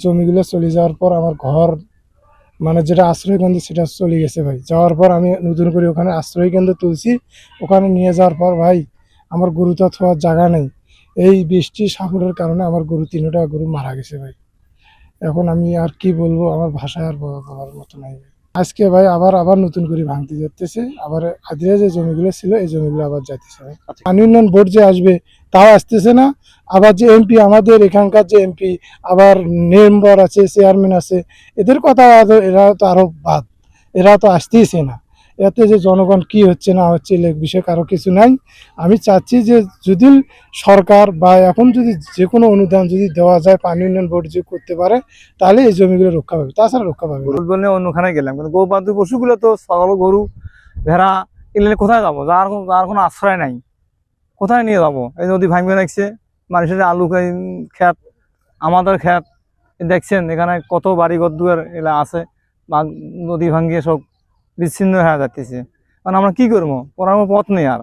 জমিগুলো চলে যাওয়ার পর আমার ঘর মানে যেটা আশ্রয় কেন্দ্র সেটা চলে গেছে ভাই। যাওয়ার পর আমি নতুন করে ওখানে আশ্রয় কেন্দ্র তুলছি। ওখানে নিয়ে যাওয়ার পর ভাই আমার গরু তো থোয়ার জায়গা নেই। এই বৃষ্টি সাগরের কারণে আমার গরু 3টা গরু মারা গেছে ভাই। এখন আমি আর কি বলবো, আমার ভাষায় আর বলার মতো নাই ভাই। আজকে ভাই আবার আবার নতুন করে ভাঙতে যাচ্ছে, আবার আদিরা যে জমিগুলো ছিল এই জমিগুলো আবার যাইতেছে ভাই। পানি উন্নয়ন বোর্ড যে আসবে তাও আসতেছে না। আবার যে এমপি, আমাদের এখানকার যে এমপি, আবার মেম্বার আছে, চেয়ারম্যান আছে, এদের কথা এরা তো আরো বাদ, এরা তো আসতেইছে না। এতে যে জনগণ কি হচ্ছে না হচ্ছে এ বিষয়ে কারো কিছু নাই। আমি চাচ্ছি যে যদি সরকার বা এখন যদি যে কোনো অনুদান যদি দেওয়া যায়, পানি উন্নয়ন বোর্ড যদি করতে পারে, তাহলে এই জমিগুলো রক্ষা পাবে, তাছাড়া রক্ষা পাবে না। বললে অন্যখানে গেলাম, কিন্তু গৌপান্তি পশুগুলো তো ছাগল, গরু, ভেড়া এগুলো কোথায় যাবো? যার কোনো আশ্রয় নাই, কোথায় নিয়ে যাবো? এই নদী ভাঙবে লাগছে, মানুষের আলু ক্ষেত, আমাদের ক্ষেত দেখছেন, এখানে কত বাড়ি ঘর দুয়ার এগুলা আছে, নদী ভাঙ্গিয়ে সব বিচ্ছিন্ন হয়ে যাচ্ছে। কারণ আমরা কি করবো? করার পথ নেই আর।